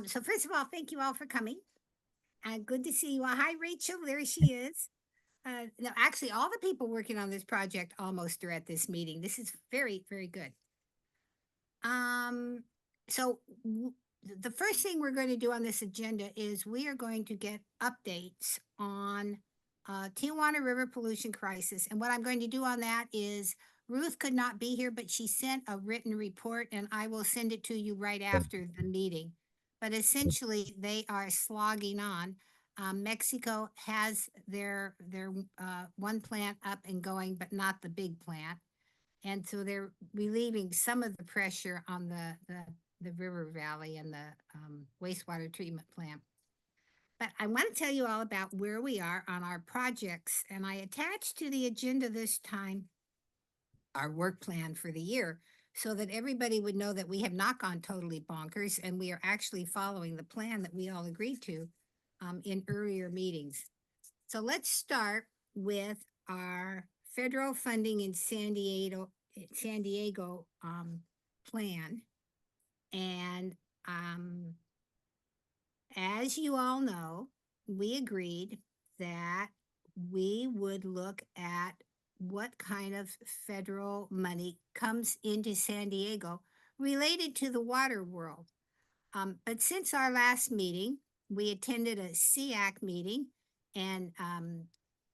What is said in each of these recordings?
So first of all, thank you all for coming. Good to see you all. Hi, Rachel. There she is. No, actually, all the people working on this project almost are at this meeting. This is very, very good. Um, the first thing we're going to do on this agenda is we are going to get updates on Tijuana River Pollution crisis. And what I'm going to do on that is Ruth could not be here, but she sent a written report, and I will send it to you right after the meeting. But essentially, they are slogging on. Mexico has their one plant up and going, but not the big plant. And so they're relieving some of the pressure on the river valley and the wastewater treatment plant. But I want to tell you all about where we are on our projects. And I attached to the agenda this time our work plan for the year so that everybody would know that we have not gone totally bonkers and we are actually following the plan that we all agreed to in earlier meetings. So let's start with our federal funding in San Diego plan. And as you all know, we agreed that we would look at what kind of federal money comes into San Diego related to the water world. But since our last meeting, we attended a SEAC meeting, and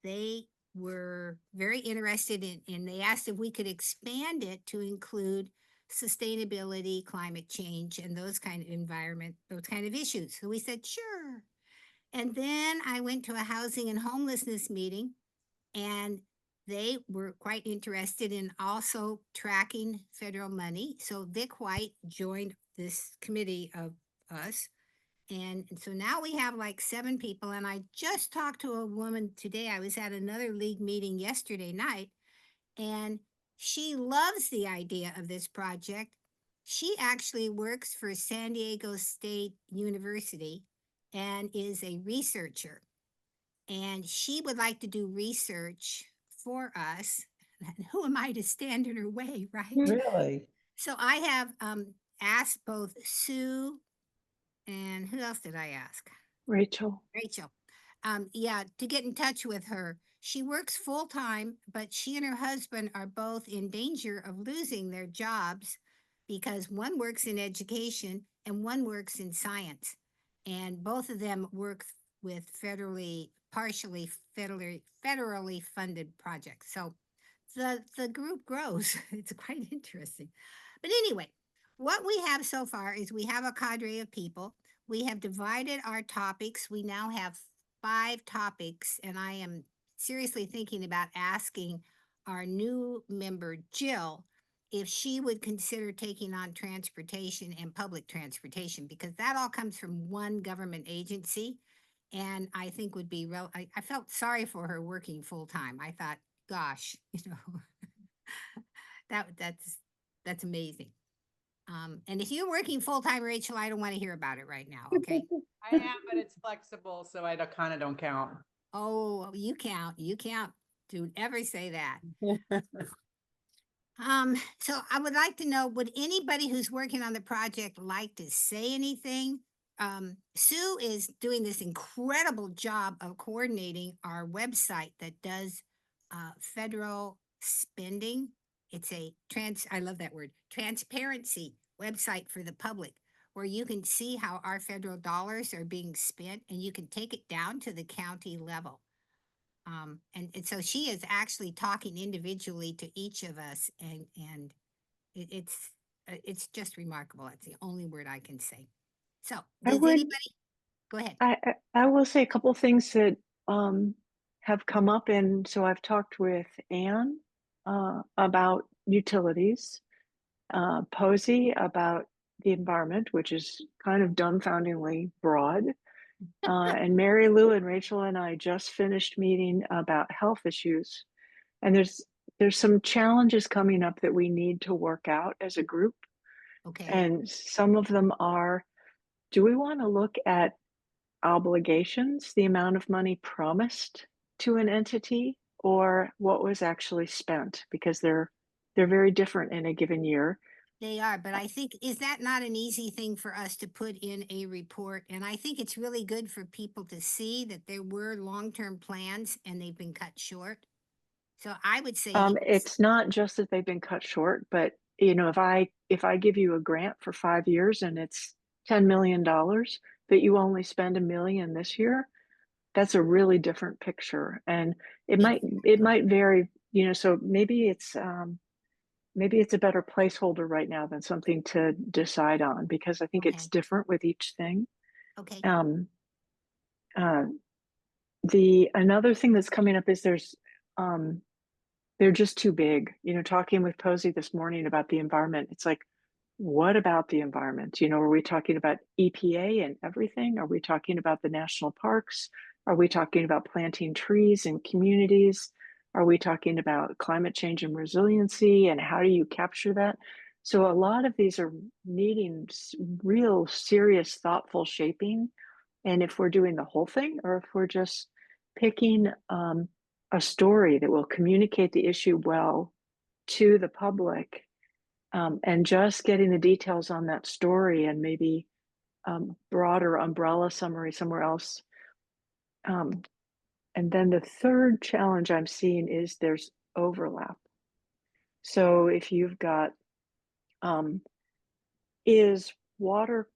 they were very interested in, they asked if we could expand it to include sustainability, climate change, and those kind of issues. So we said, sure. And then I went to a housing and homelessness meeting, and they were quite interested in also tracking federal money. So Vic White joined this committee of us. And so now we have like 7 people. And I just talked to a woman today. I was at another league meeting yesterday night, and she loves the idea of this project. She actually works for San Diego State University and is a researcher. And she would like to do research for us. And who am I to stand in her way, right? Really? So I have asked both Sue and who else did I ask? Rachel. Rachel. Yeah, to get in touch with her. She works full time, but she and her husband are both in danger of losing their jobs because one works in education and one works in science. And both of them work with partially federally funded projects. So the group grows. It's quite interesting. But anyway, what we have so far is we have a cadre of people. We have divided our topics. We now have 5 topics, and I am seriously thinking about asking our new member, Jill, if she would consider taking on transportation and public transportation, because that all comes from one government agency. And I think would be I felt sorry for her working full time. I thought, gosh, that's amazing. And if you're working full time, Rachel, I don't want to hear about it right now. Okay. I am, but it's flexible, so I kind of don't count. Oh, you count. You count. Don't ever say that. So I would like to know, would anybody who's working on the project like to say anything? Sue is doing this incredible job of coordinating our website that does federal spending. It's I love that word, transparency website for the public, where you can see how our federal dollars are being spent, and you can take it down to the county level. And so she is actually talking individually to each of us, and it's just remarkable. That's the only word I can say. So does anybody go ahead? I will say a couple of things that have come up, and so I've talked with Anne about utilities, Posey about the environment, which is kind of dumbfoundingly broad. And Mary Lou and Rachel and I just finished meeting about health issues. And there's some challenges coming up that we need to work out as a group. Okay. And some of them are, do we want to look at obligations, the amount of money promised to an entity, or what was actually spent? Because they're very different in a given year. They are, but I think, is that not an easy thing for us to put in a report? And I think it's really good for people to see that there were long-term plans and they've been cut short. So I would say yes. It's not just that they've been cut short, but you know, if I give you a grant for 5 years and it's $10 million, but you only spend $1 million this year, that's a really different picture. And it might vary, you know, so maybe it's a better placeholder right now than something to decide on, because I think it's Okay, different with each thing. okay, Um, uh, another thing that's coming up is they're just too big. You know, talking with Posey this morning about the environment, it's like, what about the environment? You know, are we talking about EPA and everything? Are we talking about the national parks? Are we talking about planting trees in communities? Are we talking about climate change and resiliency? And how do you capture that? So a lot of these are needing real serious, thoughtful shaping. And if we're doing the whole thing, or if we're just picking a story that will communicate the issue well to the public, and just getting the details on that story and maybe broader umbrella summary somewhere else. And then the third challenge I'm seeing is there's overlap. So if you've got um, is water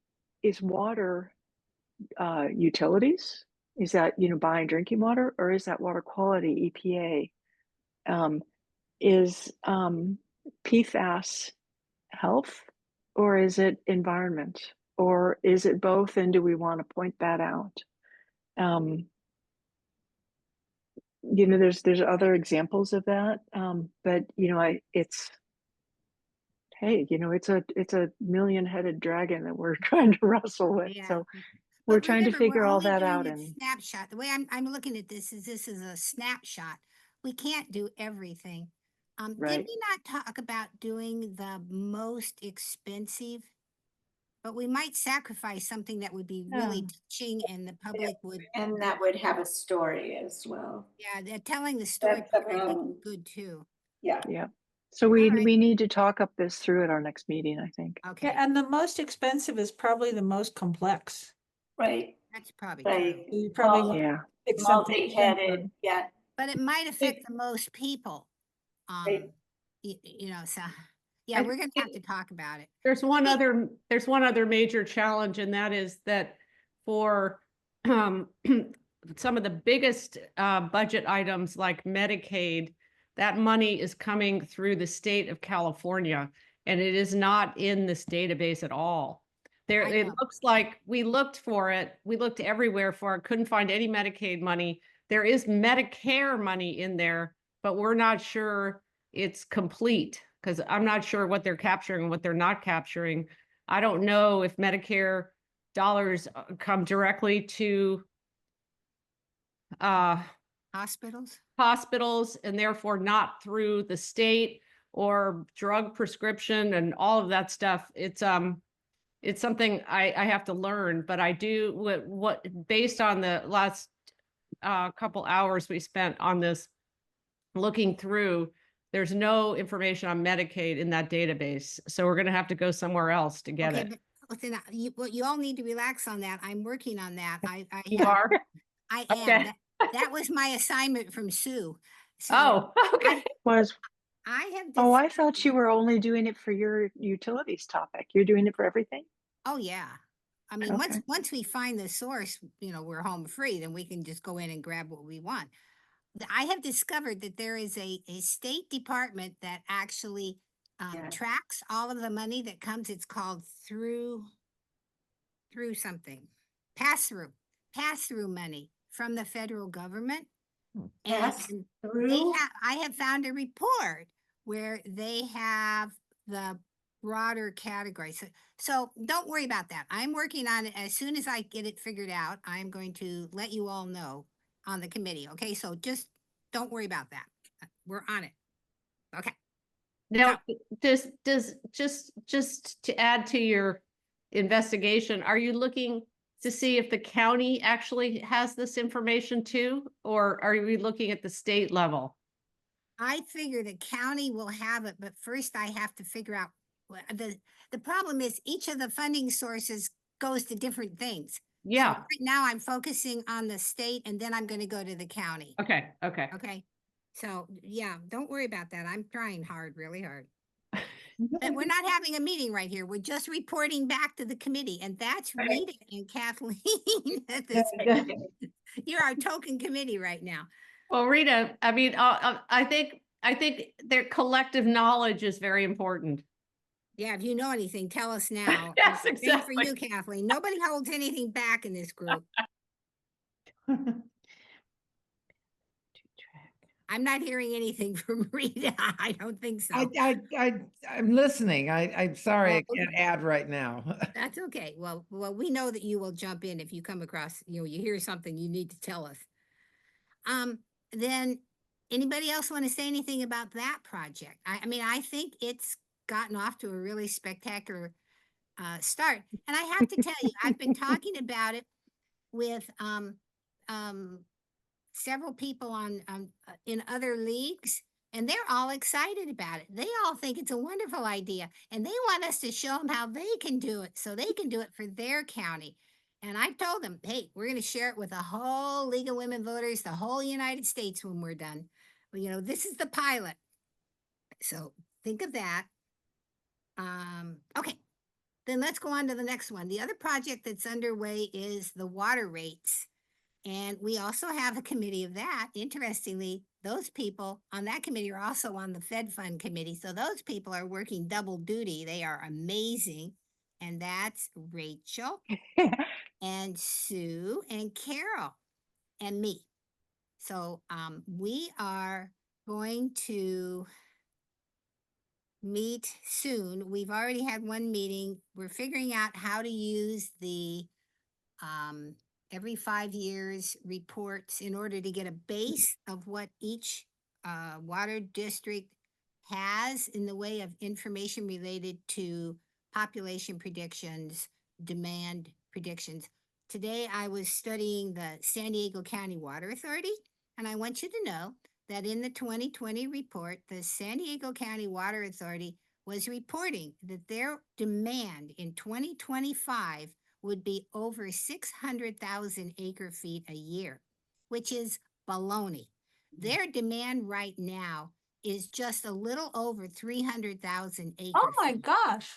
utilities? Is that, you know, buying drinking water, or is that water quality, EPA? Is PFAS health, or is it environment, or is it both? And do we want to point that out? You know, there's other examples of that, but you know, hey, you know, it's a million-headed dragon that we're trying to wrestle with. yeah. So we're But trying to remember, we're figure all only that doing out. a And snapshot. The way I'm looking at this is a snapshot. We can't do everything. Did right. we not talk about doing the most expensive? But we might sacrifice something that would be really Yeah. touching and the public would, And that would have a story as well. yeah, they're telling the story That's the part, I think, is problem. good too. Yeah. Yeah. So All right, we need to talk up this through at our next meeting, I think. Yeah, okay, and the most expensive is probably the most complex. Right. that's probably true. Right. So you probably want Yeah. to pick something simpler. Multi-headed. Yeah. But it might affect the most people. Right. You know, so, yeah, we're gonna have to talk about it. There's one other major challenge, and that is that for some of the biggest budget items like Medicaid, that money is coming through the state of California, and it is not in this database at all. There, I it know. looks like we looked for it. We looked everywhere for it, couldn't find any Medicaid money. There is Medicare money in there, but we're not sure it's complete, because I'm not sure what they're capturing and what they're not capturing. I don't know if Medicare dollars come directly to Hospitals? hospitals and therefore not through the state, or drug prescription and all of that stuff. It's something I have to learn, but I do what based on the last couple hours we spent on this looking through, there's no information on Medicaid in that database. So we're going to have to go somewhere else to get Okay, it. but listen, you all need to relax on that. I'm working on that. You are? I Okay. am. That was my assignment from Sue. So Oh, okay. I have. Oh, I thought you were only doing it for your utilities topic. You're doing it for everything? Oh, yeah. I mean, Okay. once we find the source, you know, we're home free, then we can just go in and grab what we want. I have discovered that there is a state department that actually Yeah. tracks all of the money that comes. It's called through something, pass through money from the federal government. Pass And through. I have found a report where they have the broader category. So don't worry about that. I'm working on it. As soon as I get it figured out, I'm going to let you all know on the committee. Okay, so just don't worry about that. We're on it. Okay. Now, just to add to your investigation, are you looking to see if the county actually has this information too, or are we looking at the state level? I figure the county will have it, but first I have to figure out the problem is each of the funding sources goes to different things. So Yeah, right now I'm focusing on the state and then I'm gonna go to the county. okay, okay. Okay, so yeah, don't worry about that. I'm trying hard, really hard. But we're not having a meeting right here. We're just reporting back to the committee, and that's Right. Rita and Kathleen at this. You're our token committee right now. Well, Rita, I mean, I think their collective knowledge is very important. Yeah, if you know anything, tell us now. Yes, And same for exactly. you, Kathleen. Nobody holds anything back in this group. I'm not hearing anything from Rita. I don't think so. I'm listening. I'm sorry, I Oh, can't add right now. That's okay. Well, we know that you will jump in if you come across, you hear something you need to tell us. Then anybody else want to say anything about that project? I mean, I think it's gotten off to a really spectacular start. And I have to tell you, I've been talking about it with several people on in other leagues, and they're all excited about it. They all think it's a wonderful idea, and they want us to show them how they can do it so they can do it for their county. And I told them, hey, we're going to share it with the whole League of Women Voters, the whole United States when we're done. Well, this is the pilot. So think of that. Okay, then let's go on to the next one. The other project that's underway is the water rates. And we also have a committee of that. Interestingly, those people on that committee are also on the Fed Fund committee. So those people are working double duty. They are amazing. And that's Rachel and Sue and Carol and me. So we are going to meet soon. We've already had one meeting. We're figuring out how to use the every 5 years reports in order to get a base of what each water district has in the way of information related to population predictions, demand predictions. Today I was studying the San Diego County Water Authority, and I want you to know that in the 2020 report, the San Diego County Water Authority was reporting that their demand in 2025 would be over 600,000 acre feet a year, which is baloney. Their demand right now is just a little over 300,000 acre Oh my feet. gosh.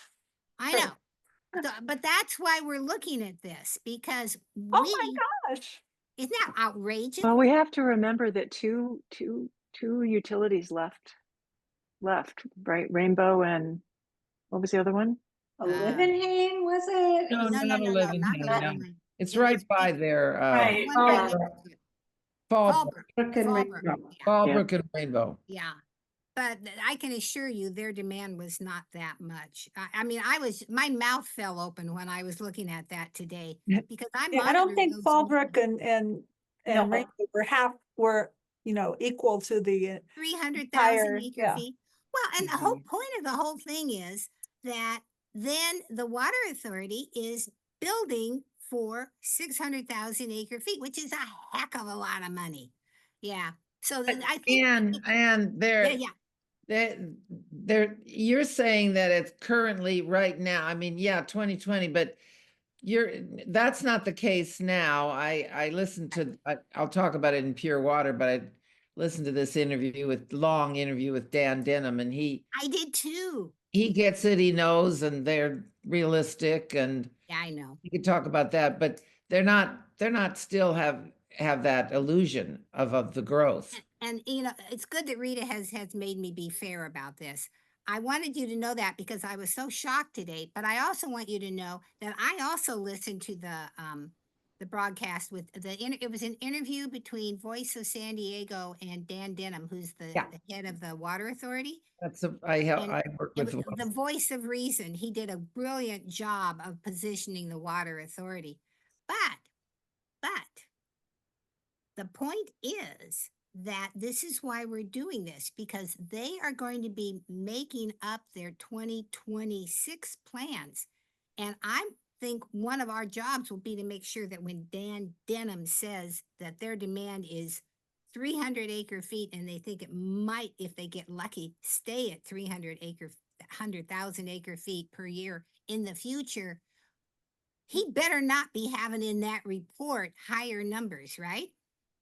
I know. But that's why we're looking at this, because Oh my gosh. isn't that outrageous? Well, we have to remember that two utilities left, right? Rainbow and what was the other one? A Livenhain, was it? No, No, not no, 11 not Hain, the no. Liverpool. It's It right was by their Right. one by Oh, Liverpool. Fallbrook, Brook and Fallbrook, Rainbow. yeah. Fallbrook and Rainbow. Yeah. But I can assure you their demand was not that much. I mean, my mouth fell open when I was looking at that today because I'm Yeah, I don't monitoring think those Fallbrook and No. Rainbow were equal to the 300,000 entire, acre yeah. feet. Well, and the whole point of the whole thing is that then the water authority is building for 600,000 acre feet, which is a heck of a lot of money. Yeah. So I think. And Yeah, yeah. you're saying that it's currently right now, I mean, yeah, 2020, but that's not the case now. I listened to, I'll talk about it in Pure Water, but I listened to this long interview with Dan Denham, and I did too. he gets it, he knows, and they're realistic, and Yeah, I know. you could talk about that, but they're not still have that illusion of the growth. And it's good that Rita has made me be fair about this. I wanted you to know that because I was so shocked today, but I also want you to know that I also listened to the broadcast with it was an interview between Voice of San Diego and Dan Denham, who's the head of the water authority. I work It with was the voice of reason. He did a brilliant job of positioning the water authority. But the point is that this is why we're doing this, because they are going to be making up their 2026 plans. And I think one of our jobs will be to make sure that when Dan Denham says that their demand is 300 acre feet and they think it might, if they get lucky, stay at 300 acre 100,000 acre feet per year in the future, he better not be having in that report higher numbers, right?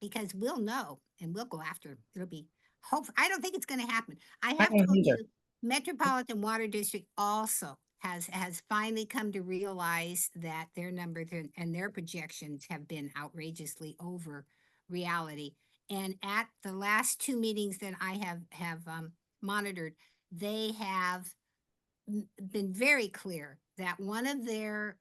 Because we'll know and we'll go after him. It'll be hope. I don't think it's going to happen. I have don't told either. you, Metropolitan Water District also has finally come to realize that their numbers and their projections have been outrageously over reality. And at the last two meetings that I have monitored, they have been very clear that one of their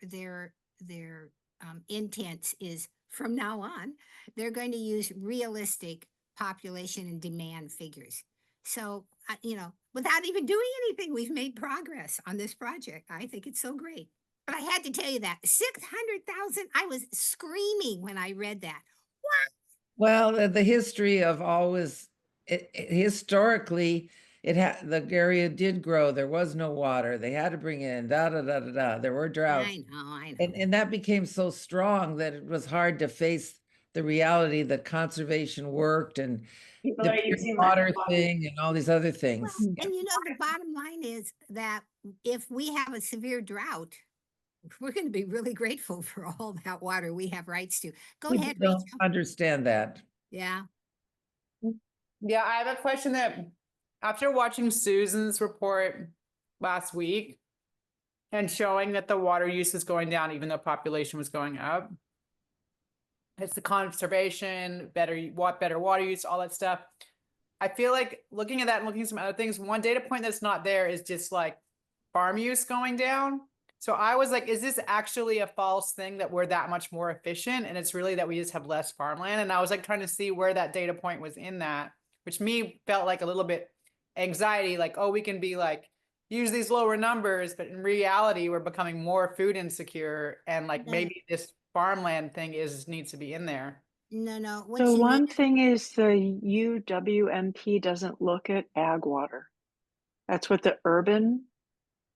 intents is from now on, they're going to use realistic population and demand figures. So, without even doing anything, we've made progress on this project. I think it's so great. But I had to tell you that 600,000, I was screaming when I read that. Well, the history of always, historically, the area did grow. There was no water. They had to bring in da da da da da. There were droughts. I know. And that became so strong that it was hard to face the reality that conservation worked and People the are pure using water less water. thing and all these other Well, things. and the bottom line is that if we have a severe drought, we're going to be really grateful for all that water we have rights to. Go People ahead, don't Rachel. understand that. Yeah. Yeah, I have a question that after watching Susan's report last week and showing that the water use is going down even though population was going up. It's the conservation, better water use, all that stuff. I feel like looking at that and looking at some other things, one data point that's not there is just like farm use going down. So I was like, is this actually a false thing that we're that much more efficient? And it's really that we just have less farmland. And I was like trying to see where that data point was in that, which me felt like a little bit anxiety, like, oh, we can be like, use these lower numbers, but in reality, we're becoming more food insecure. And like No. maybe this farmland thing needs to be in there. No. What So you one need, thing is the UWMP doesn't look at ag water. That's what the urban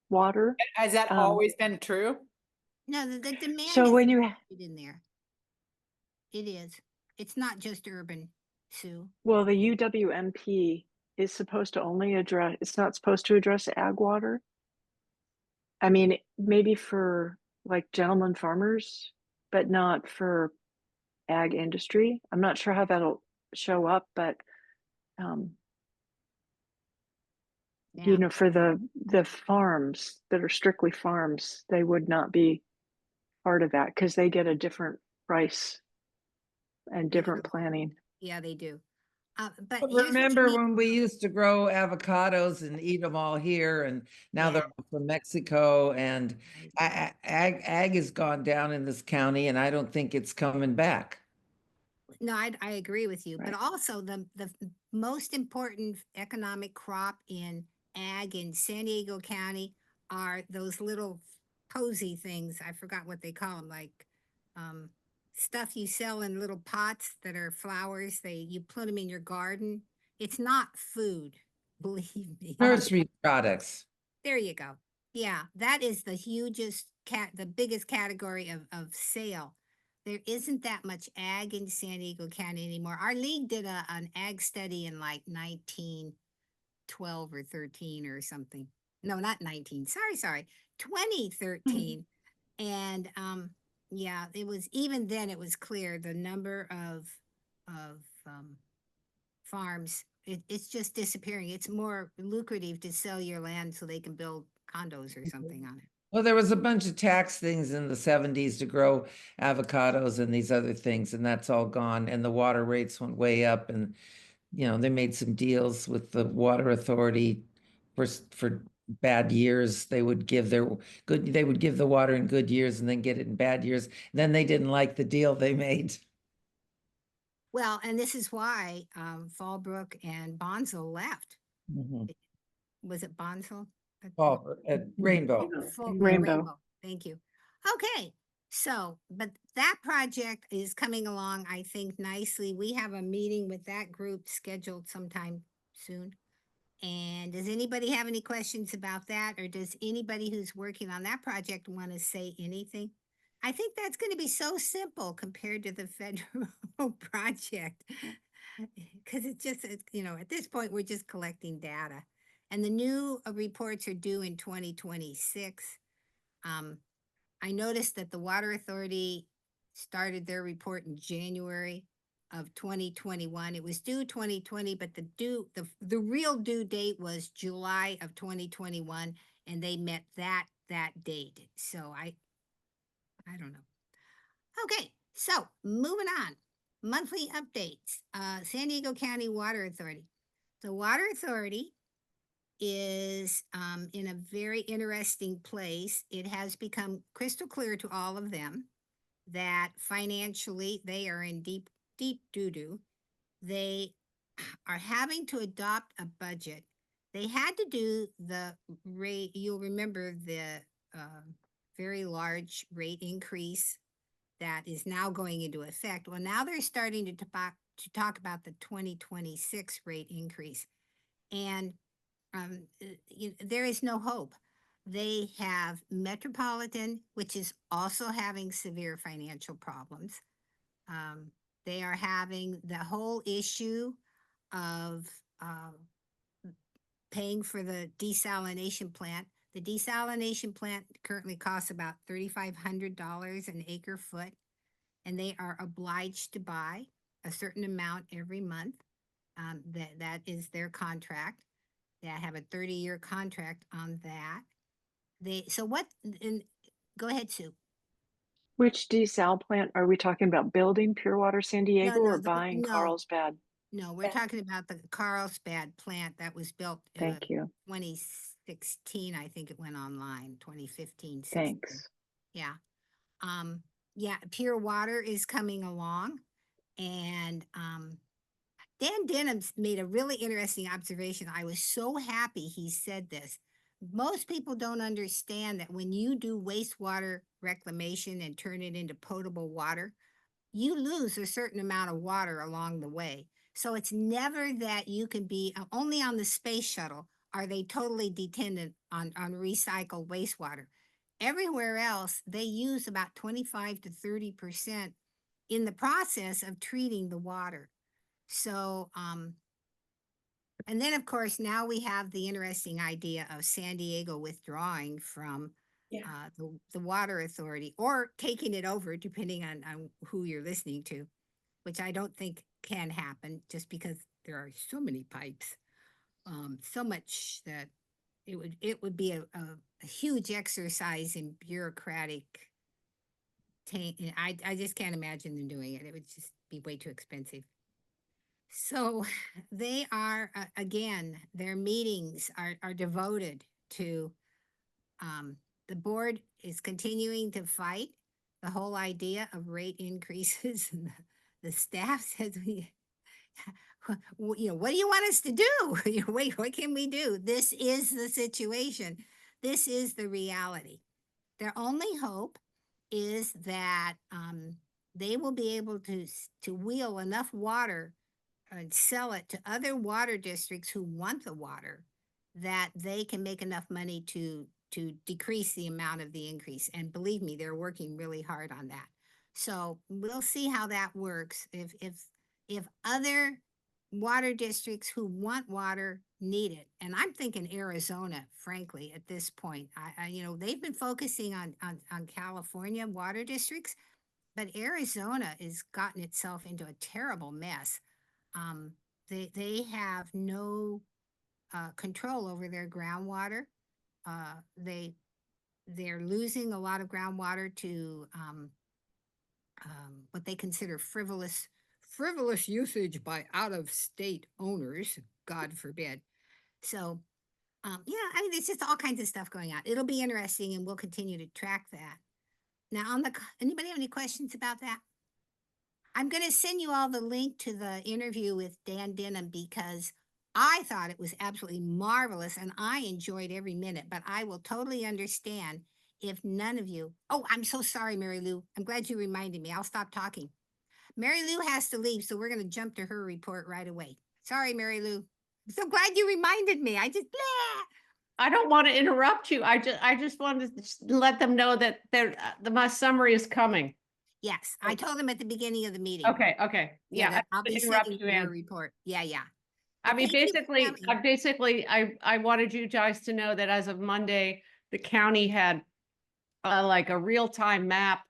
water. Has that always been true? no, the demand So is when you, included in there. It is. It's not just urban, Sue. well, the UWMP is supposed to only address, it's not supposed to address ag water. I mean, maybe for like gentleman farmers, but not for ag industry. I'm not sure how that'll show up, but Yeah. for the farms that are strictly farms, they would not be part of that because they get a different price and They different do. planning. Yeah, they do. But But here's what you remember need. when we used to grow avocados and eat them all here, and now they're all from Mexico, and ag has gone down in this county, and I don't think it's coming back. No, I agree with you, but Right. also the most important economic crop in ag in San Diego County are those little posy things. I forgot what they call them, like stuff you sell in little pots that are flowers. You put them in your garden. It's not food, believe me. Nursery products. There you go. Yeah, that is the the biggest category of sale. There isn't that much ag in San Diego County anymore. Our league did an ag study in like 1912 or 13 or something. No, not 19. Sorry, 2013. And yeah, it was, even then it was clear the number of farms, it's just disappearing. It's more lucrative to sell your land so they can build condos or something on it. Well, there was a bunch of tax things in the 70s to grow avocados and these other things, and that's all gone. And the water rates went way up, and they made some deals with the water authority for bad years. They would give the water in good years and then get it in bad years. Then they didn't like the deal they made. Well, and this is why Fallbrook and Bonsall left. Mhm. Was it Bonsall? Oh, Rainbow. Rainbow. Thank you. Okay. So, but that project is coming along, I think, nicely. We have a meeting with that group scheduled sometime soon. And does anybody have any questions about that? Or does anybody who's working on that project want to say anything? I think that's going to be so simple compared to the federal project. Because at this point, we're just collecting data. And the new reports are due in 2026. I noticed that the Water Authority started their report in January of 2021. It was due 2020, but the real due date was July of 2021, and they met that date. So I don't know. Okay, so moving on. Monthly updates. San Diego County Water Authority. The Water Authority is in a very interesting place. It has become crystal clear to all of them that financially they are in deep doo-doo. They are having to adopt a budget. They had to do the rate, you'll remember the very large rate increase that is now going into effect. Well, now they're starting to talk about the 2026 rate increase. And there is no hope. They have Metropolitan, which is also having severe financial problems. They are having the whole issue of paying for the desalination plant. The desalination plant currently costs about $3,500 an acre foot, and they are obliged to buy a certain amount every month. That is their contract. They have a 30-year contract on that. Go ahead, Sue. Which desal plant are we talking about? Building Pure Water San Diego or buying no. Carlsbad? No, we're talking about the Carlsbad plant that was built Thank you. 2016, I think it went online, 2015, 16. Thanks. Yeah. Yeah, Pure Water is coming along. And Dan Denham's made a really interesting observation. I was so happy he said this. Most people don't understand that when you do wastewater reclamation and turn it into potable water, you lose a certain amount of water along the way. So it's never that you can be, only on the space shuttle are they totally dependent on recycled wastewater. Everywhere else, they use about 25 to 30% in the process of treating the water. So, and then of course, now we have the interesting idea of San Diego withdrawing from the Water Authority, or taking it over, depending on who you're listening to, which I don't think can happen just because there are so many pipes, so much that it would be a huge exercise in bureaucratic. I just can't imagine them doing it. It would just be way too expensive. So they are, again, their meetings are devoted to, the board is continuing to fight the whole idea of rate increases. And the staff says, what do you want us to do? Wait, what can we do? This is the situation. This is the reality. Their only hope is that they will be able to wheel enough water and sell it to other water districts who want the water, that they can make enough money to decrease the amount of the increase. And believe me, they're working really hard on that. So we'll see how that works. If other water districts who want water need it, and I'm thinking Arizona, frankly, at this point, they've been focusing on California water districts, but Arizona has gotten itself into a terrible mess. They have no control over their groundwater. They're losing a lot of groundwater to what they consider frivolous usage by out-of-state owners, God forbid. So, there's just all kinds of stuff going on. It'll be interesting, and we'll continue to track that. Now, anybody have any questions about that? I'm going to send you all the link to the interview with Dan Denham, because I thought it was absolutely marvelous and I enjoyed every minute, but I will totally understand if none of you. Oh, I'm so sorry, Mary Lou. I'm glad you reminded me. I'll stop talking. Mary Lou has to leave, so we're going to jump to her report right away. Sorry, Mary Lou. I'm so glad you reminded me. I don't want to interrupt you. I just wanted to let them know that my summary is coming. Yes, I told them at the beginning of the meeting. Okay. Yeah. I'll be interrupt sending you, your Ann. report. Yeah. I mean, Thank you for coming. I wanted you guys to know that as of Monday, the county had like a real-time map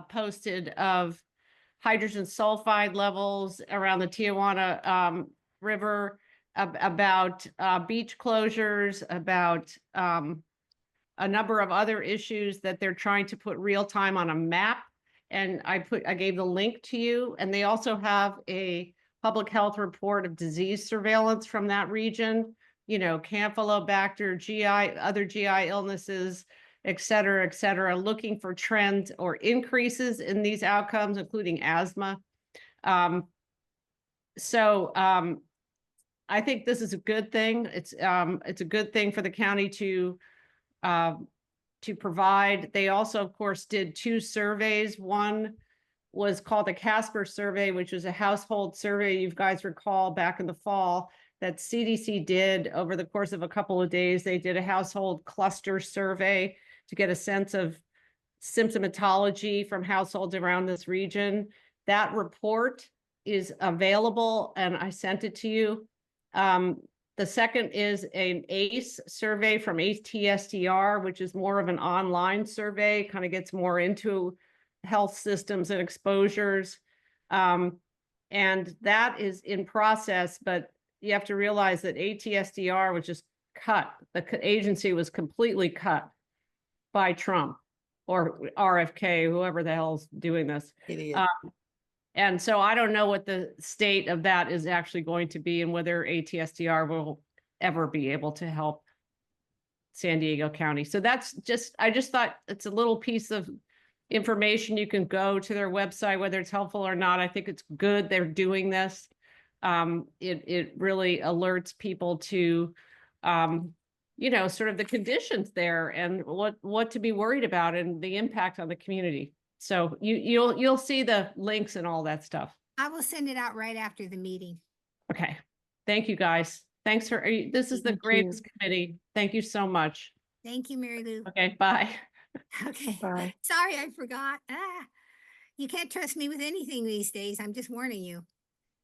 posted of hydrogen sulfide levels around the Tijuana River, about beach closures, about a number of other issues that they're trying to put real time on a map. And I gave the link to you, and they also have a public health report of disease surveillance from that region, you know, Campylobacter, GI, other GI illnesses, et cetera, looking for trends or increases in these outcomes, including asthma. So I think this is a good thing. It's a good thing for the county to provide. They also, of course, did 2 surveys. One was called the Casper survey, which was a household survey, you guys recall, back in the fall, that CDC did over the course of a couple of days. They did a household cluster survey to get a sense of symptomatology from households around this region. That report is available, and I sent it to you. The second is an ACE survey from ATSDR, which is more of an online survey, kind of gets more into health systems and exposures. And that is in process, but you have to realize that ATSDR was just cut. The agency was completely cut by Trump or RFK, whoever the hell's doing this. Idiot. And so I don't know what the state of that is actually going to be and whether ATSDR will ever be able to help San Diego County. So that's just, I just thought it's a little piece of information. You can go to their website, whether it's helpful or not. I think it's good they're doing this. It really alerts people to, you know, sort of the conditions there and what to be worried about and the impact on the community. So you'll see the links and all that stuff. I will send it out right after the meeting. Okay. Thank you, guys. Thanks for, this is the Thank greatest you. committee. Thank you so much. Thank you, Mary Lou. Okay, bye. Okay. Bye. Sorry, I forgot. You can't trust me with anything these days. I'm just warning you.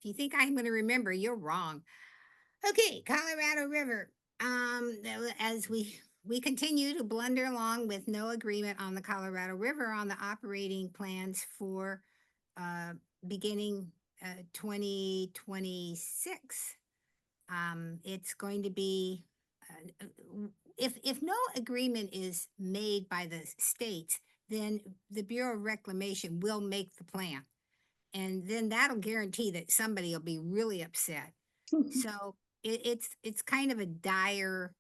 If you think I'm going to remember, you're wrong. Okay, Colorado River. As we continue to blunder along with no agreement on the Colorado River on the operating plans for beginning 2026. It's going to be if no agreement is made by the states, then the Bureau of Reclamation will make the plan, and then that'll guarantee that somebody will be really upset. So it's kind of a dire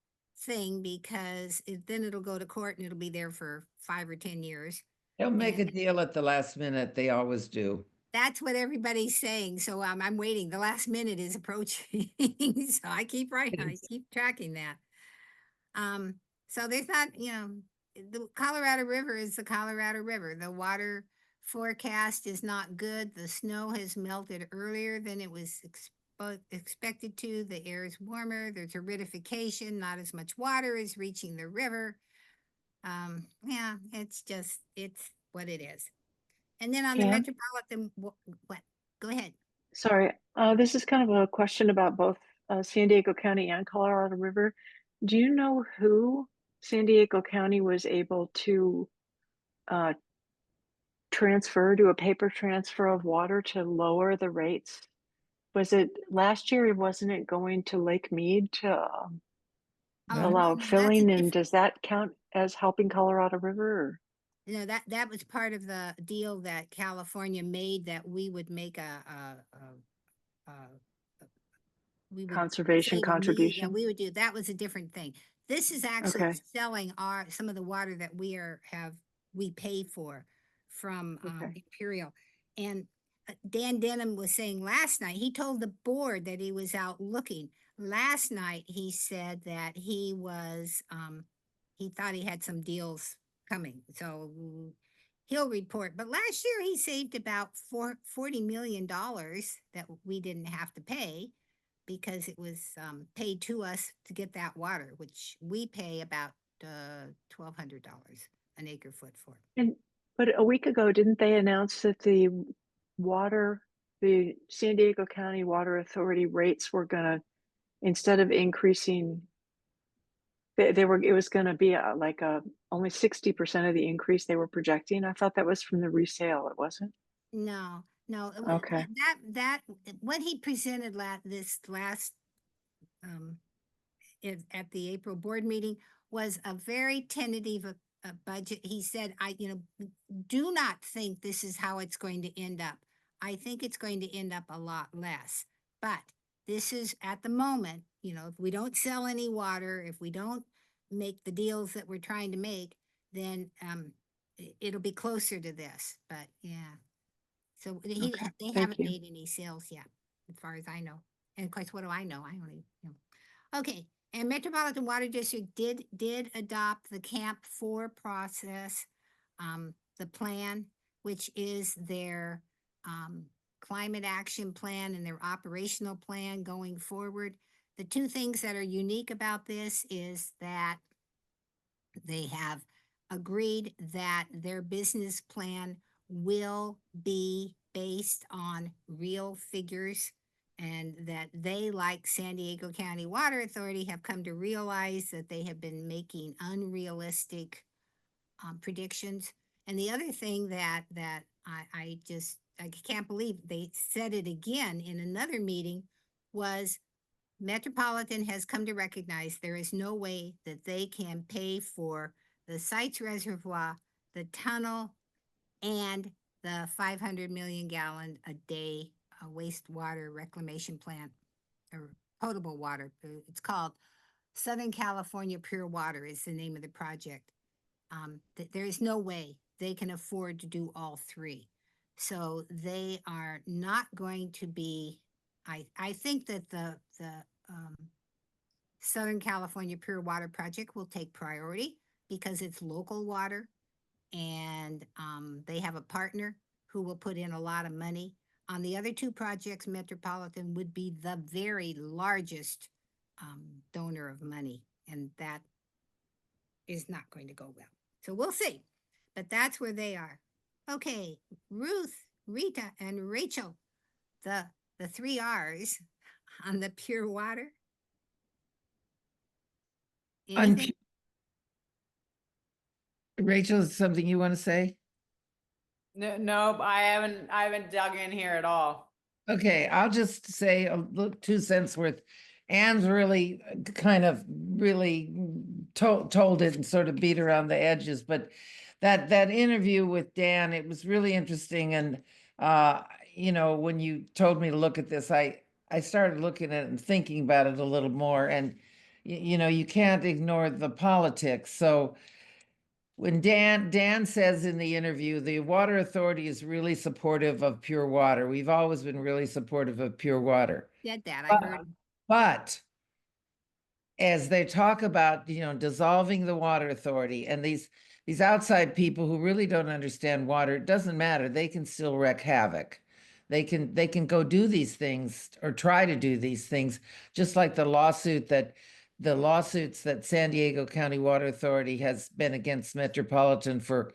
thing because then it'll go to court and it'll be there for 5 or 10 years. They'll make a And deal at the last minute. They always do. that's what everybody's saying. So I'm waiting. The last minute is approaching. So I keep writing. I keep tracking that. So there's not, you know, the Colorado River is the Colorado River. The water forecast is not good. The snow has melted earlier than it was expected to. The air is warmer. There's aridification. Not as much water is reaching the river. Yeah, it's what it is. And then on the Ann? metropolitan, what? Go ahead. Sorry, this is kind of a question about both San Diego County and Colorado River. Do you know who San Diego County was able to transfer, do a paper transfer of water to lower the rates? Was it last year? Wasn't it going to Lake Mead to allow filling? And does that count as helping Colorado River? Or? You know, that was part of the deal that California made, that we would make we would Conservation save a contribution. we would do that. Was a different thing. This is actually Okay. selling some of the water that we pay for from Okay. Imperial. And Dan Denham was saying last night, he told the board that he was out looking. Last night he said that he was he thought he had some deals coming, so he'll report. But last year he saved about $40 million that we didn't have to pay because it was paid to us to get that water, which we pay about $1,200 an acre foot for. But a week ago, didn't they announce that the water the San Diego County Water Authority rates were gonna, instead of increasing, they were, it was gonna be like only 60% of the increase they were projecting. I thought that was from the resale, it wasn't? No, no. Okay. What he presented this last, um, at the April board meeting was a very tentative budget. He said, do not think this is how it's going to end up. I think it's going to end up a lot less. But this is at the moment, if we don't sell any water, if we don't make the deals that we're trying to make, then it'll be closer to this. But yeah. So they Thank haven't you. made any sales yet, as far as I know. And of course, what do I know? I only, Okay, and Metropolitan Water District did adopt the Camp 4 process, the plan, which is their climate action plan and their operational plan going forward. The two things that are unique about this is that they have agreed that their business plan will be based on real figures, and that they, like San Diego County Water Authority, have come to realize that they have been making unrealistic predictions. And the other thing that I can't believe they said it again in another meeting was Metropolitan has come to recognize there is no way that they can pay for the Sites Reservoir, the tunnel, and the 500 million gallon a day wastewater reclamation plant, or potable water. It's called Southern California Pure Water is the name of the project. There is no way they can afford to do all three. So they are not going to be, I think that the Southern California Pure Water Project will take priority because it's local water, and they have a partner who will put in a lot of money. On the other two projects, Metropolitan would be the very largest donor of money, and that is not going to go well. So we'll see, but that's where they are. Okay, Ruth, Rita, and Rachel, the three R's on the pure water. Anything? Rachel, is something you want to say? No, nope, I haven't dug in here at all. Okay, I'll just say a little 2 cents worth. Anne's really kind of really told it and sort of beat around the edges, but that interview with Dan, it was really interesting. And when you told me to look at this, I started looking at it and thinking about it a little more. And you can't ignore the politics. So when Dan says in the interview, the water authority is really supportive of pure water. We've always been really supportive of pure water. Said that, I heard. But as they talk about, dissolving the water authority, and these outside people who really don't understand water, it doesn't matter. They can still wreak havoc. They can go do these things or try to do these things, just like the lawsuits that San Diego County Water Authority has been against Metropolitan for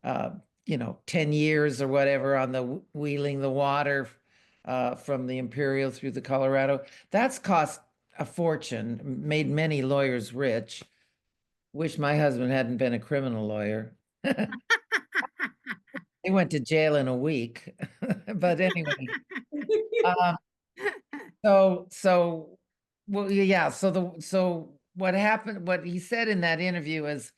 10 years or whatever, on the wheeling the water from the Imperial through the Colorado. That's cost a fortune, made many lawyers rich. Wish my husband hadn't been a criminal lawyer. He went to jail in a week. But anyway. Well, yeah. So what happened? What he said in that interview is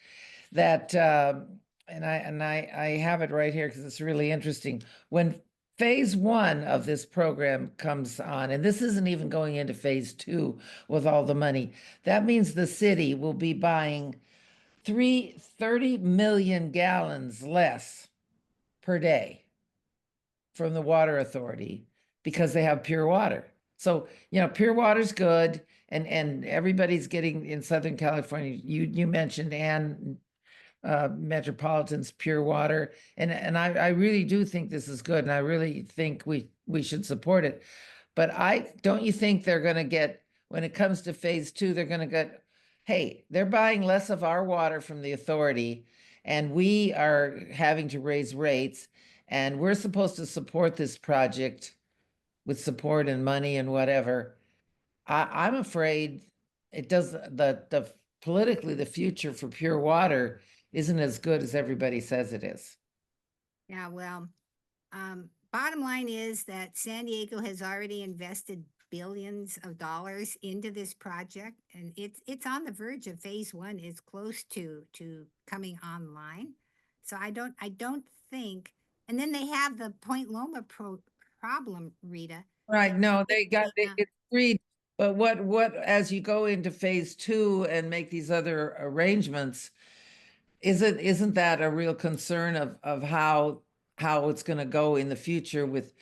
that, and I have it right here because it's really interesting. When phase 1 of this program comes on, and this isn't even going into phase 2 with all the money, that means the city will be buying 30 million gallons less per day from the water authority because they have pure water. So, pure water's good, and everybody's getting in Southern California. You mentioned Ann, Metropolitan's pure water, and I really do think this is good, and I really think we should support it. But don't you think they're going to get, when it comes to phase 2, they're going to get, hey, they're buying less of our water from the authority, and we are having to raise rates, and we're supposed to support this project with support and money and whatever. I'm afraid it does the politically the future for pure water isn't as good as everybody says it is. Yeah, well, bottom line is that San Diego has already invested billions of dollars into this project, and it's on the verge of phase one. It's close to coming online. So I don't think, and then they have the Point Loma problem, Rita. Right, no, they got Yeah. it's agreed, but what as you go into phase two and make these other arrangements, isn't that a real concern of how it's going to go in the future with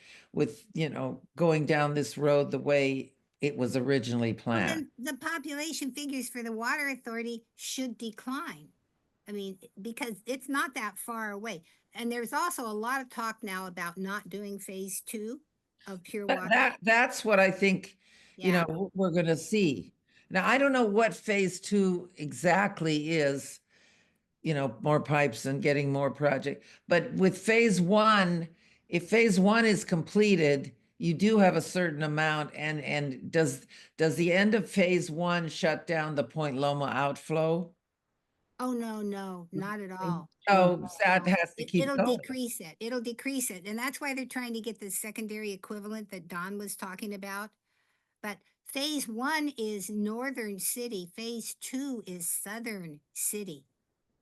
going down this road the way it was originally Well, planned? then the population figures for the water authority should decline. I mean, because it's not that far away. And there's also a lot of talk now about not doing phase two of pure water. That's what I think, Yeah. we're going to see. Now, I don't know what phase two exactly is, more pipes and getting more project. But with phase one, if phase one is completed, you do have a certain amount. And does the end of phase one shut down the Point Loma outflow? Oh, no, not at all. Oh, that has to keep It'll going. decrease it. It'll decrease it. And that's why they're trying to get the secondary equivalent that Don was talking about. But phase one is northern city. Phase two is southern city.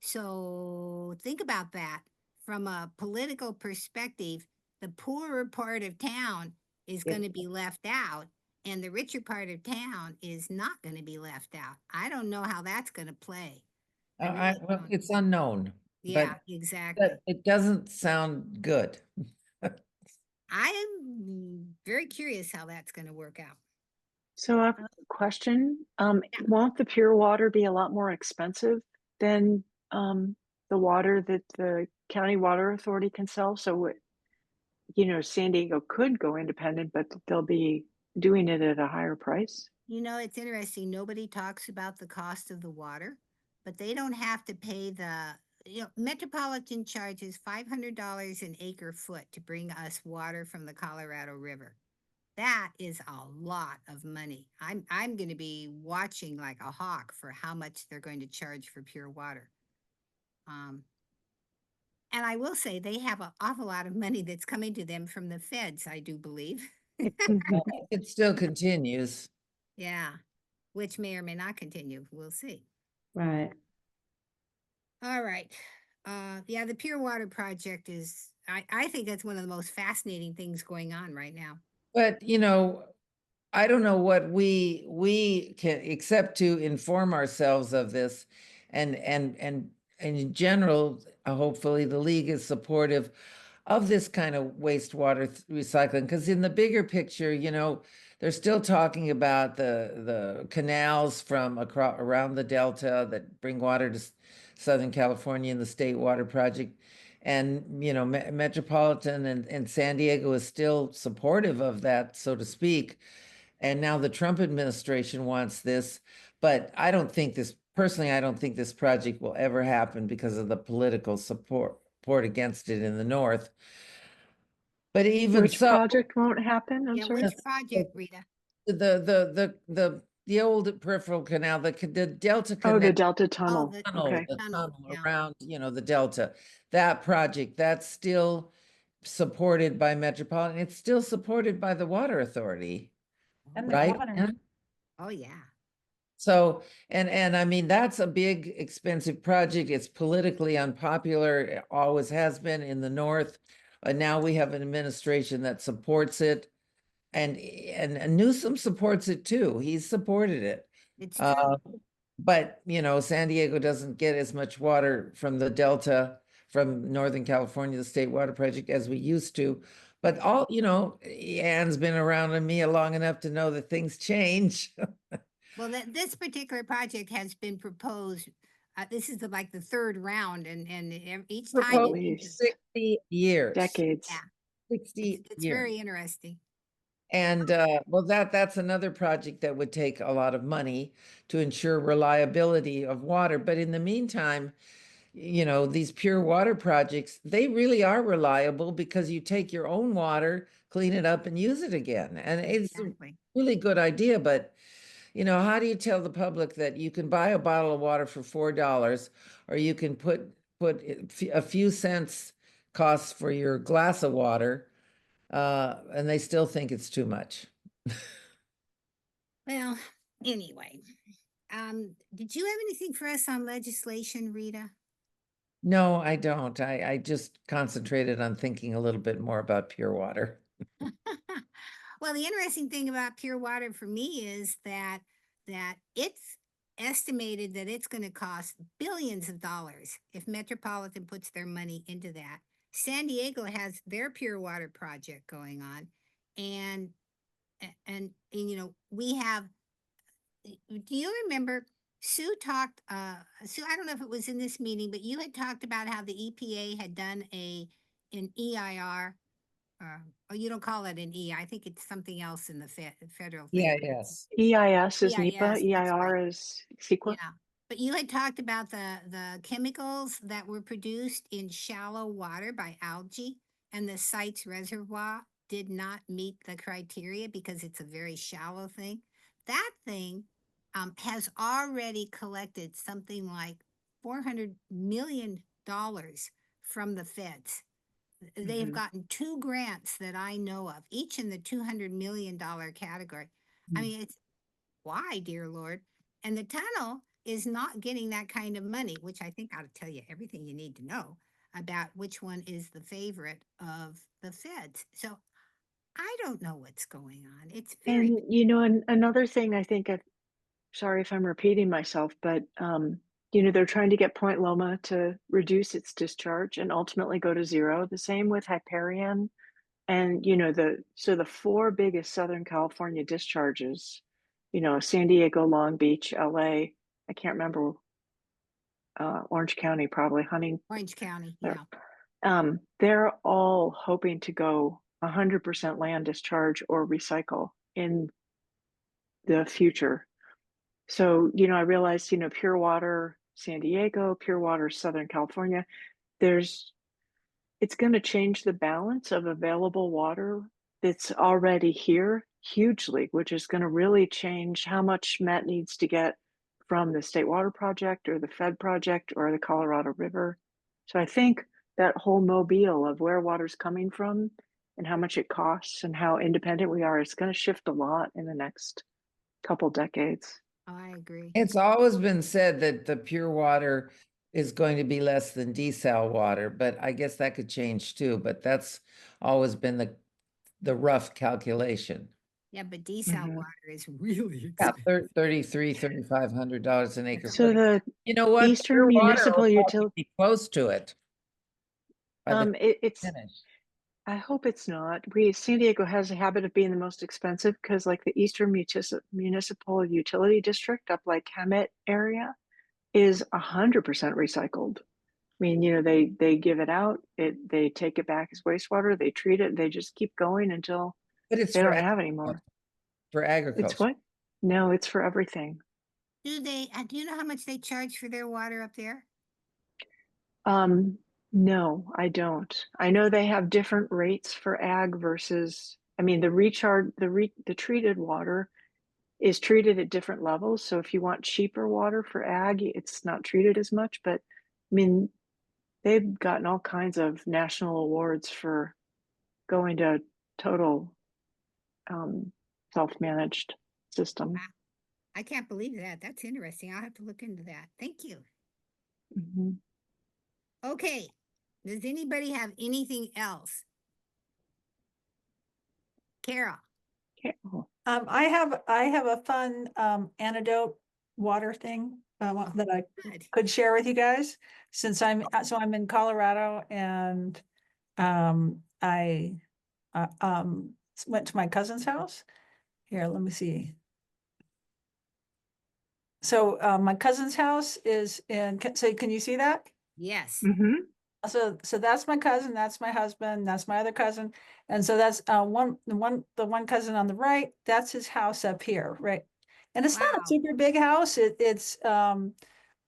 So think about that from a political perspective. The poorer part of town is Yeah. going to be left out, and the richer part of town is not going to be left out. I don't know how that's going to play. I really Well, don't. it's unknown, Yeah, but exactly. it doesn't sound good. I am very curious how that's going to work out. So I have a question. Yeah. Won't the pure water be a lot more expensive than the water that the county water authority can sell? So, San Diego could go independent, but they'll be doing it at a higher price. It's interesting. Nobody talks about the cost of the water, but they don't have to pay Metropolitan charges $500 an acre foot to bring us water from the Colorado River. That is a lot of money. I'm going to be watching like a hawk for how much they're going to charge for pure water. And I will say they have an awful lot of money that's coming to them from the feds, I do believe. It still continues. Yeah, which may or may not continue. We'll see. Right. All right. Yeah, the Pure Water Project is, I think that's one of the most fascinating things going on right now. But, I don't know what we can, except to inform ourselves of this, and in general, hopefully the league is supportive of this kind of wastewater recycling, because in the bigger picture, they're still talking about the canals from around the Delta that bring water to Southern California and the State Water Project. And, Metropolitan and San Diego is still supportive of that, so to speak. And now the Trump administration wants this, but I don't think this project will ever happen because of the political support against it in the North. But even Which so, project won't happen? I'm Yeah, sorry. which project, Rita? the old peripheral canal, the Delta Oh, Canal the Delta Oh, Tunnel. the Okay. the tunnel. tunnel Yeah. around, the Delta, that project, that's still supported by Metropolitan. It's still supported by the Water Authority, And the right? governor. Oh, yeah. So, and I mean, that's a big, expensive project. It's politically unpopular. It always has been in the North. And now we have an administration that supports it. And Newsom supports it too. He's supported it. It's true. But, San Diego doesn't get as much water from the Delta, from Northern California, the State Water Project, as we used to. But Ann's been around me long enough to know that things change. Well, this particular project has been proposed. This is like the third round, and each time Proposed it Least. changes. 60 years. Decades. Yeah, 60 it's years. very interesting. And well, that's another project that would take a lot of money to ensure reliability of water. But in the meantime, these pure water projects, they really are reliable because you take your own water clean it up and use it again. And it's a Exactly. really good idea, but you know, how do you tell the public that you can buy a bottle of water for $4 or you can put a few cents costs for your glass of water, and they still think it's too much? Well, anyway, did you have anything for us on legislation, Rita? No, I don't. I just concentrated on thinking a little bit more about pure water. Well, the interesting thing about pure water for me is that it's estimated that it's going to cost billions of dollars if Metropolitan puts their money into that. San Diego has their pure water project going on, and you know, we have. Do you remember Sue talked? Sue, I don't know if it was in this meeting, but you had talked about how the EPA had done an EIR. Oh, you don't call it an E. I think it's something else in the federal thing. Yeah, yes. EIS is EIS, NEPA, that's EIR right. is CEQA. Yeah, but you had talked about the chemicals that were produced in shallow water by algae, and the site's reservoir did not meet the criteria because it's a very shallow thing. That thing has already collected something like $400 million from the feds. They've Mhm. gotten 2 grants that I know of, each in the $200 million category. I Mm. mean, it's why, dear Lord? And the tunnel is not getting that kind of money, which I think ought to tell you everything you need to know about which one is the favorite of the feds. So I don't know what's going on. It's very, And you know, another thing I think, sorry if I'm repeating myself, but you know, they're trying to get Point Loma to reduce its discharge and ultimately go to zero. The same with Hyperion. And you know, the 4 biggest Southern California discharges, you know, San Diego, Long Beach, LA, I can't remember, Orange County, probably Orange County. there. Yeah. They're all hoping to go 100% land discharge or recycle in the future. So, you know, I realized, you know, Pure Water San Diego, Pure Water Southern California, it's going to change the balance of available water that's already here hugely, which is going to really change how much Met needs to get from the State Water Project or the Fed Project or the Colorado River. So I think that whole mobile of where water's coming from and how much it costs and how independent we are is going to shift a lot in the next couple decades. Oh, I agree. It's always been said that the pure water is going to be less than desal water, but I guess that could change too. But that's always been the rough calculation. Yeah, but desal Mhm. water is really Yeah, expensive. $3,500 an acre. So But the you know what? Eastern Pure water Municipal will probably Utility, be close to it by the it's finish. I hope it's not. San Diego has a habit of being the most expensive because like the Eastern Municipal Utility District up like Hemet area is 100% recycled. I mean, you know, they give it out, they take it back as wastewater, they treat it, they just keep going until But it's they for don't have any more. for It's agriculture. what? No, it's for everything. Do you know how much they charge for their water up there? No, I don't. I know they have different rates for ag versus, I mean, the treated water is treated at different levels. So if you want cheaper water for ag, it's not treated as much. But I mean, they've gotten all kinds of national awards for going to total self-managed system. Wow, I can't believe that. That's interesting. I'll have to look into that. Thank you. Mhm. Okay. Does anybody have anything else? Carol. Okay. Oh, I have a fun antidote water thing that I Good. could share with you guys since I'm in Colorado and I went to my cousin's house. Here, let me see. So my cousin's house is in. So can you see that? Yes. mhm. So that's my cousin, that's my husband, that's my other cousin. And so that's the one cousin on the right, that's his house up here, right? And it's not a Wow. super big house.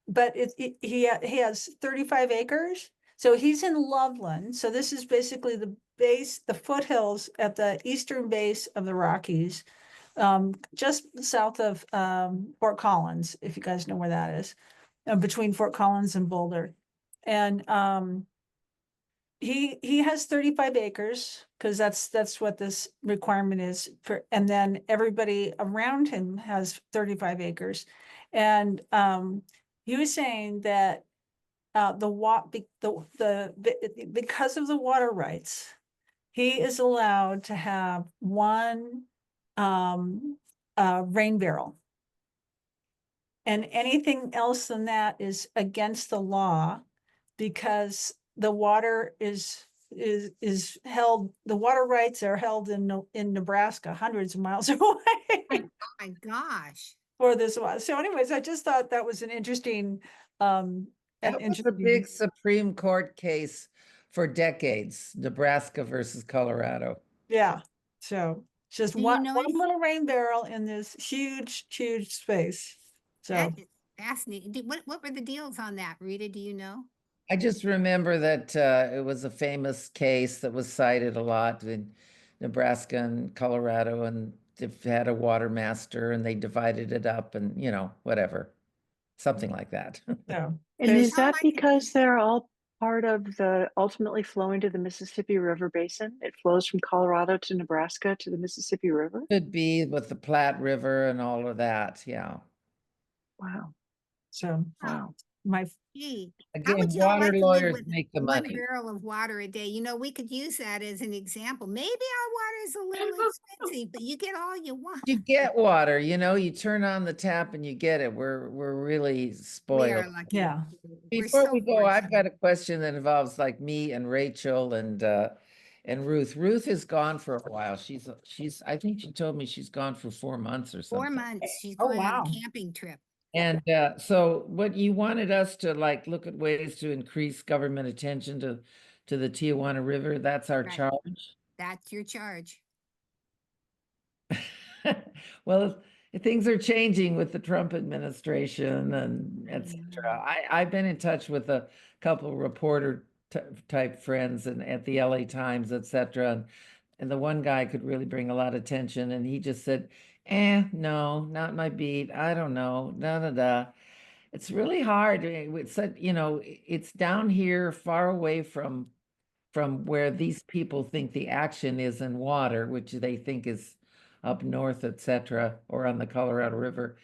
But he has 35 acres. So he's in Loveland. So this is basically base, the foothills at the eastern base of the Rockies, just south of Fort Collins, if you guys know where that is, between Fort Collins and Boulder. And he has 35 acres because that's what this requirement is for, and then everybody around him has 35 acres. And he was saying that because of the water rights, he is allowed to have one rain barrel. And anything else than that is against the law, because the water is held, the water rights are held in Nebraska, hundreds of miles away Oh my gosh. for this one. So anyways, I just thought that was an interesting That was a big Supreme Court case for decades, Nebraska versus Colorado. Yeah, so just Do you one know one anything- little rain barrel in this huge space. So That is fascinating. What were the deals on that, Rita? Do you know? I just remember that it was a famous case that was cited a lot in Nebraska and Colorado, and they've had a water master and they divided it up and, you know, whatever, something like that. so And there's- is that Sound like it- because they're all part of the ultimately flowing to the Mississippi River Basin? It flows from Colorado to Nebraska to the Mississippi River? Could be with the Platte River and all of that, yeah. Wow, so wow. my Gee, how Again, would y'all water like to live lawyers with make the one money. barrel of water a day? You know, we could use that as an example. Maybe our water is a little expensive, but you get all you want. You get water, you know, you turn on the tap and you get it. We're really We spoiled. are lucky. Yeah. We're Before so we go, I've fortunate. got a question that involves like me and Rachel and Ruth. Ruth is gone for a while. She's I think she told me she's gone for 4 months or 4 something. months. She's Oh, going on wow. a camping trip. And so what you wanted us to like look at ways to increase government attention to the Tijuana River, that's our Right. charge. That's your charge. Well, things are changing with the Trump administration and et cetera. I've been in touch with a couple reporter type friends and at the LA Times, et cetera. And the one guy could really bring a lot of attention, and he just said, no, not my beat. I don't know. Da da da. It's really hard. It's you know, it's down here far away from where these people think the action is in water, which they think is up north, et cetera, or on the Colorado River.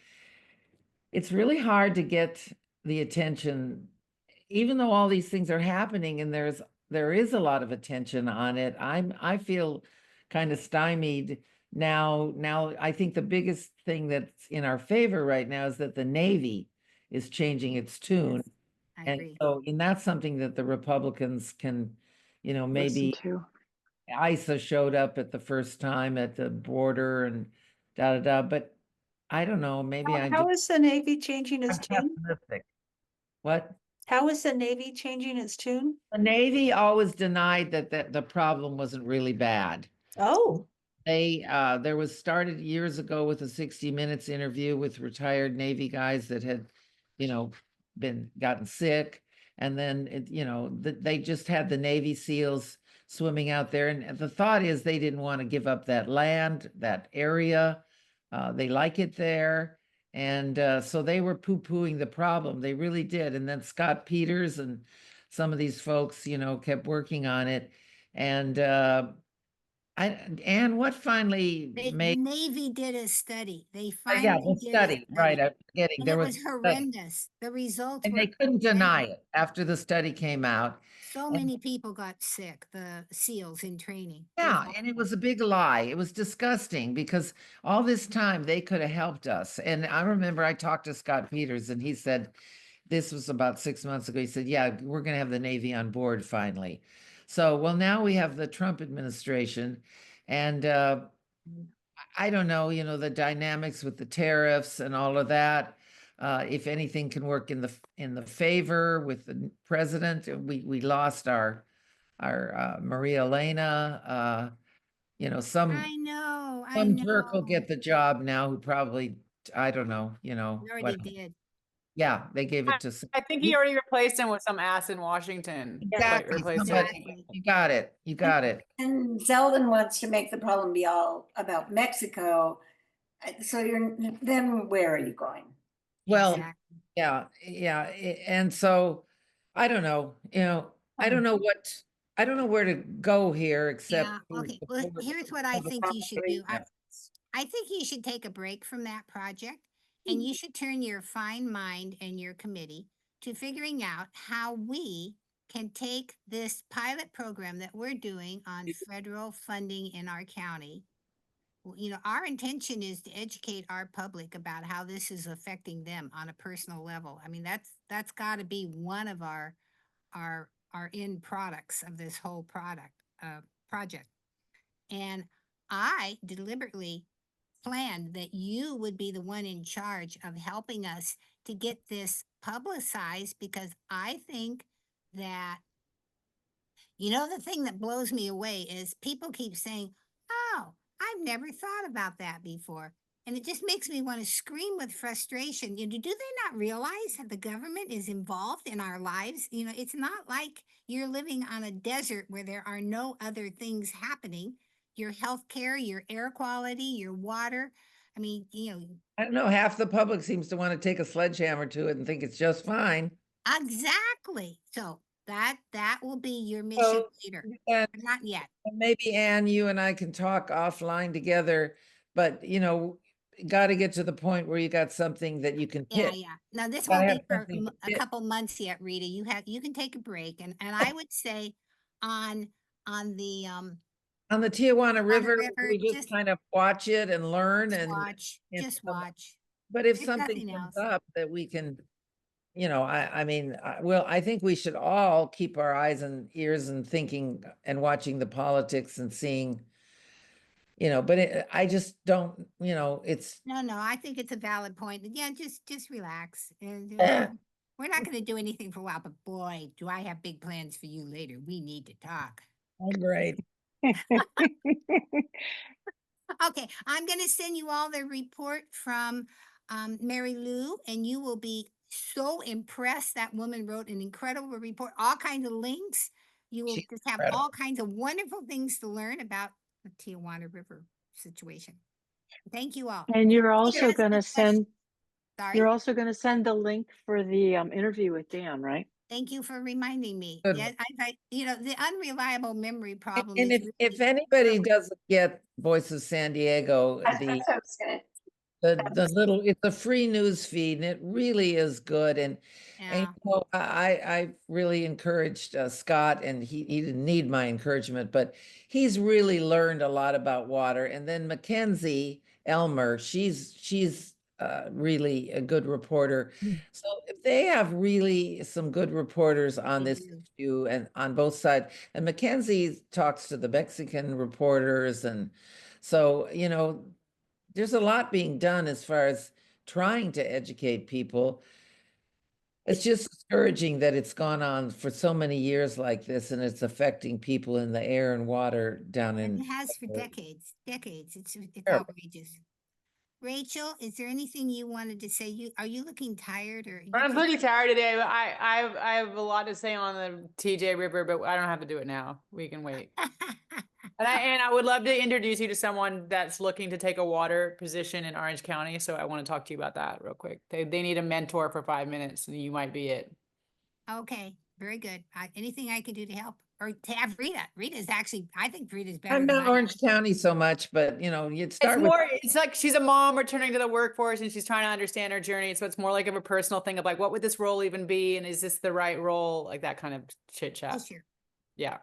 It's really hard to get the attention, even though all these things are happening and there is a lot of attention on it. I feel kind of stymied now. I think the biggest thing that's in our favor right now is that the Navy is changing its tune. I And agree. so, and that's something that the Republicans can, you know, Listen maybe to. ISA showed up at the first time at the border and da da da, but I don't know, maybe how is the Navy changing its I'm tune? pessimistic. What? How is the Navy changing its tune? The Navy always denied that the problem wasn't really bad. Oh, They there was started years ago with a 60 Minutes interview with retired Navy guys that had, you know, gotten sick. And then you know, they just had the Navy SEALs swimming out there. And the thought is they didn't want to give up that land, that area. They like it there. And so they were poo-pooing the problem. They really did. And then Scott Peters and some of these folks, you know, kept working on it. And and what finally The made Navy did a study. They yeah, finally the did a study, right? I'm forgetting And there it was was a study, horrendous. The results and were they couldn't deny horrendous. it after the study came out. So And- many people got sick, the SEALs in training. It was Yeah, and it awful. was a big lie. It was disgusting because all this time they could have helped us. And I remember I talked to Scott Peters and he said, this was about 6 months ago. He said, yeah, we're going to have the Navy on board finally. So, well, now we have the Trump administration and I don't know, you know, the dynamics with the tariffs and all of that. If anything can work in the favor with the president, we lost our Maria Elena. You know, some jerk will know. get the job now who probably, I don't know, you know, He what. already did. Yeah, they gave it to. I think he already replaced him with some ass in Washington. Exactly, Replaced him. somebody, Exactly. you got it, you got it. And Zeldin wants to make the problem be all about Mexico. So then where are you going? Well, Exactly. yeah, and so, I don't know, I don't know I don't know where to go here except. Yeah, to okay. Well, support here's what I the think you should do. property. I think you should take a break from that project and you should turn your fine mind and your committee to figuring out how we can take this pilot program that we're doing on federal funding in our county. Our intention is to educate our public about how this is affecting them on a personal level. I mean, that's got to be one of our end products of this whole project. And I deliberately planned that you would be the one in charge of helping us to get this publicized because I think that, the thing that blows me away is people keep saying, oh, I've never thought about that before. And it just makes me want to scream with frustration. Do they not realize that the government is involved in our lives? It's not like you're living on a desert where there are no other things happening. Your health care, your air quality, your water. I mean, I don't know, half the public seems to want to take a sledgehammer to it and think it's just fine. exactly. So that will be your mission So, later, and but not yet. maybe Ann, you and I can talk offline together, but got to get to the point where you got something that you can Yeah, pitch. yeah. Now this Gotta won't have be for something to a pitch. couple months yet, Rita. You can take a break, and I would say on the On the Tijuana River, River, we just kind of watch it and learn and just so- watch. but if If something nothing comes else. up that we can, I mean, well, I think we should all keep our eyes and ears and thinking and watching the politics and seeing, but I just don't, it's, No, I think it's a valid point. Yeah, just relax. And Eh. we're not going to do anything for a while, but boy, do I have big plans for you later. We need to talk. great. Okay, I'm going to send you all the report from Mary Lou, and you will be so impressed. That woman wrote an incredible report, all kinds of links. You will She's just have incredible. all kinds of wonderful things to learn about the Tijuana River situation. Thank you all. And you're Peter also has a going to good question. Sorry. you're also going to send the link for the interview with Dan, right? Thank you for reminding me. Good. Yeah, the unreliable memory problem And is if really anybody doesn't get Voice of San Diego, That's what I was gonna. it's a free news feed and it really is good. And yeah. I really encouraged Scott, and he didn't need my encouragement, but he's really learned a lot about water. And then Mackenzie Elmer, she's really a good reporter. So if they have really some good reporters on They this do. issue and on both sides, and Mackenzie talks to the Mexican reporters, and so there's a lot being done as far as trying to educate people. It's just discouraging that it's gone on for so many years like this, and it's affecting people in the air and water down And in. it has for decades. It's Terrible. outrageous. Rachel, is there anything you wanted to say? Are you looking tired or? I'm pretty tired today, but I have a lot to say on the TJ River, but I don't have to do it now. We can wait. And I would love to introduce you to someone that's looking to take a water position in Orange County. So I want to talk to you about that real quick. They need a mentor for 5 minutes, and you might be it. Okay, very good. Anything I can do to help or to have Rita? Rita's actually, I think Rita's better I'm than not I am. Orange County so much, but you'd start It's with. more, it's like she's a mom returning to the workforce and she's trying to understand her journey. So it's more like of a personal thing of like, what would this role even be? And is this the right role? Like that kind of chit Oh, chat. sure. Yeah.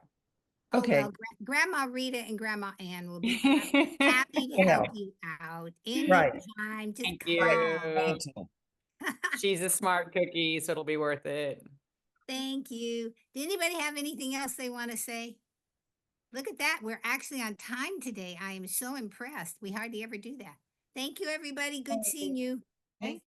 Oh, Okay. well, Grandma Rita and Grandma Ann will be happy to Yeah. help you out Right. anytime. Just Thank call. you. She's a smart cookie, so it'll be worth it. Thank you. Did anybody have anything else they want to say? Look at that. We're actually on time today. I am so impressed. We hardly ever do that. Thank you, everybody. Good seeing you. Thank